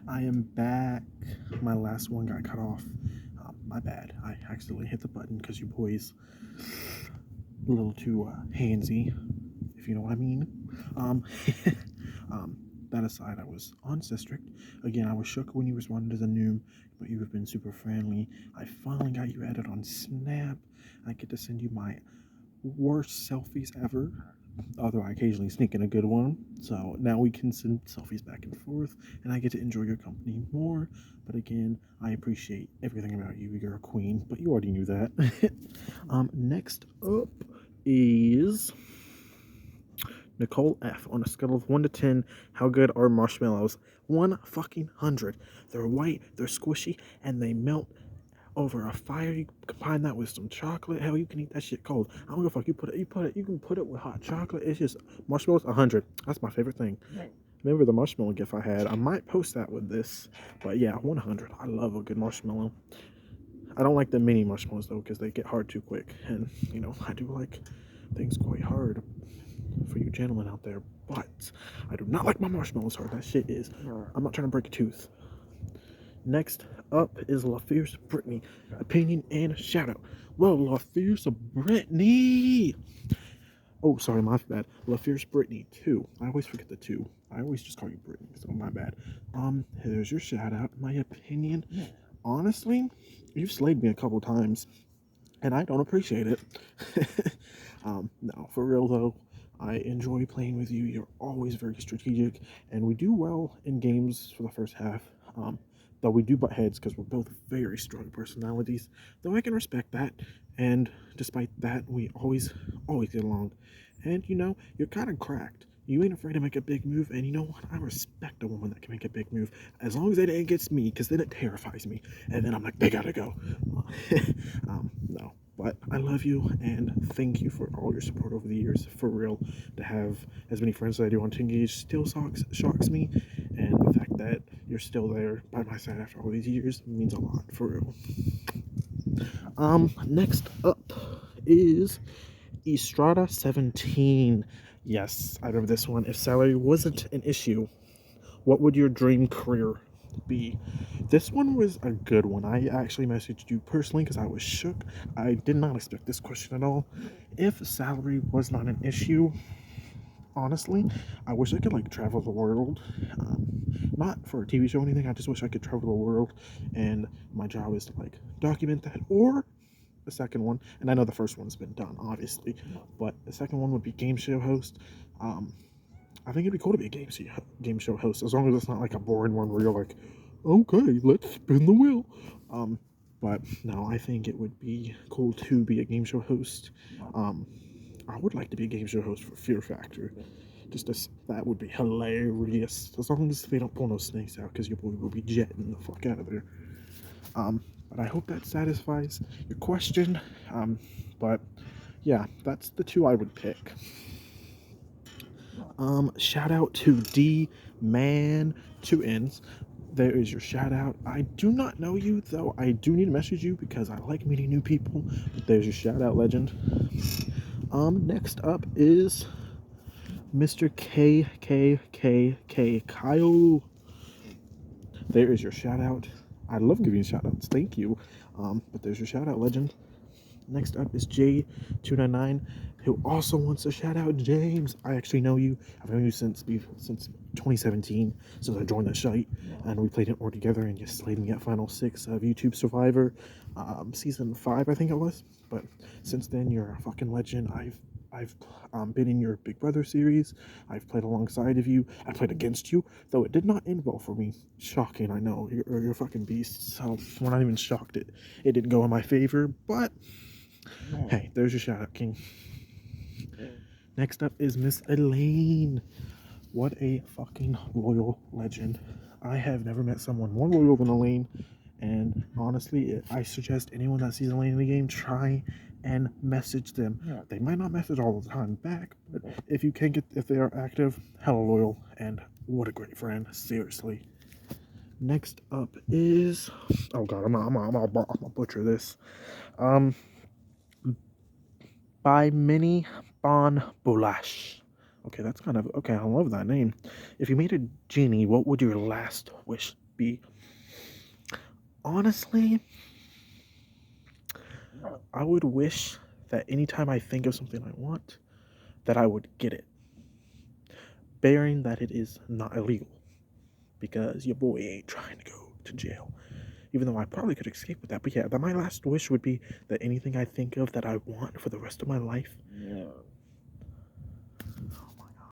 I am back. My last one got cut off. My bad. I accidentally hit the button because you boys a little too handsy, if you know what I mean. Um, um, that aside, I was on District. Again, I was shook when you responded as a noob, but you have been super friendly. I finally got you added on Snap. I get to send you my worst selfies ever, although I occasionally sneak in a good one. So now we can send selfies back and forth, and I get to enjoy your company more. But again, I appreciate everything about you. You're a queen, but you already knew that. Next up is Nicole F. On a scale of 1 to 10, how good are marshmallows? 1 fucking 100. They're white, they're squishy, and they melt over a fire. You combine that with some chocolate. Hell, you can eat that shit cold. I don't give a fuck. You can put it with hot chocolate. It's just marshmallows 100. That's my favorite thing. Remember the marshmallow gift I had? I might post that with this, but yeah, 100. I love a good marshmallow. I don't like the mini marshmallows though because they get hard too quick, and I do like things quite hard for you gentlemen out there. But I do not like my marshmallows hard. That shit is. I'm not trying to break a tooth. Next up is LaFierce Brittany. Opinion and shout out. Well, LaFierce Brittany. Oh, sorry, my bad. LaFierce Brittany 2. I always forget the 2. I always just call you Brittany, so my bad. Here's your shout out. My opinion. Honestly, you've slayed me a couple times, and I don't appreciate it. No, for real though. I enjoy playing with you. You're always very strategic, and we do well in games for the first half. Though we do butt heads because we're both very strong personalities. Though I can respect that, and despite that, we always get along. And you're kind of cracked. You ain't afraid to make a big move, and you know what? I respect a woman that can make a big move, as long as it ain't against me, because then it terrifies me, and then I'm like, they gotta go. No, but I love you, and thank you for all your support over the years. For real, to have as many friends as I do on Tengage still shocks me, and the fact that you're still there by my side after all these years means a lot. For real. Next up is Estrada 17. Yes, I remember this one. If salary wasn't an issue, what would your dream career be? This one was a good one. I actually messaged you personally because I was shook. I did not expect this question at all. If salary was not an issue, honestly, I wish I could like travel the world. Not for a TV show or anything. I just wish I could travel the world, and my job is to like document that. Or the second one, and I know the first one's been done, obviously, but the second one would be game show host. Um, I think it'd be cool to be a game show host, as long as it's not like a boring one where you're like, okay, let's spin the wheel. Um, but no, I think it would be cool to be a game show host. Um, I would like to be a game show host for Fear Factor. That would be hilarious. As long as they don't pull no snakes out, because your boy will be jetting the fuck out of there. But I hope that satisfies your question. But yeah, that's the two I would pick. Shout out to D Man 2Ns. There is your shout out. I do not know you though. I do need to message you because I like meeting new people. But there's your shout out, legend. Next up is Mr. KKKK Kyle. There is your shout out. I love giving shout outs. Thank you. But there's your shout out, legend. Next up is J299, who also wants a shout out. James, I actually know you. I've known you since 2017, since I joined the site, and we played it all together. And you slayed me at Final Six of YouTube Survivor, season 5, I think it was. But since then, you're a fucking legend. I've been in your Big Brother series. I've played alongside of you. I played against you, though it did not end well for me. Shocking, I know. You're a fucking beast. So we're not even shocked it didn't go in my favor, but hey, there's your shout out, King. Next up is Miss Elaine. What a fucking loyal legend. I have never met someone more loyal than Elaine. And honestly, I suggest anyone that sees Elaine in the game, try and message them. They might not message all the time back, but if they are active, hella loyal, and what a great friend. Seriously. Next up is, oh god, I'm gonna butcher this. By Mini Bon Boulash. Okay, that's kind of okay. I love that name. If you made a genie, what would your last wish be, honestly, I would wish that anytime I think of something I want, that I would get it, bearing that it is not illegal, because your boy ain't trying to go to jail. Even though I probably could escape with that. But yeah, that my last wish would be that anything I think of that I want for the rest of my life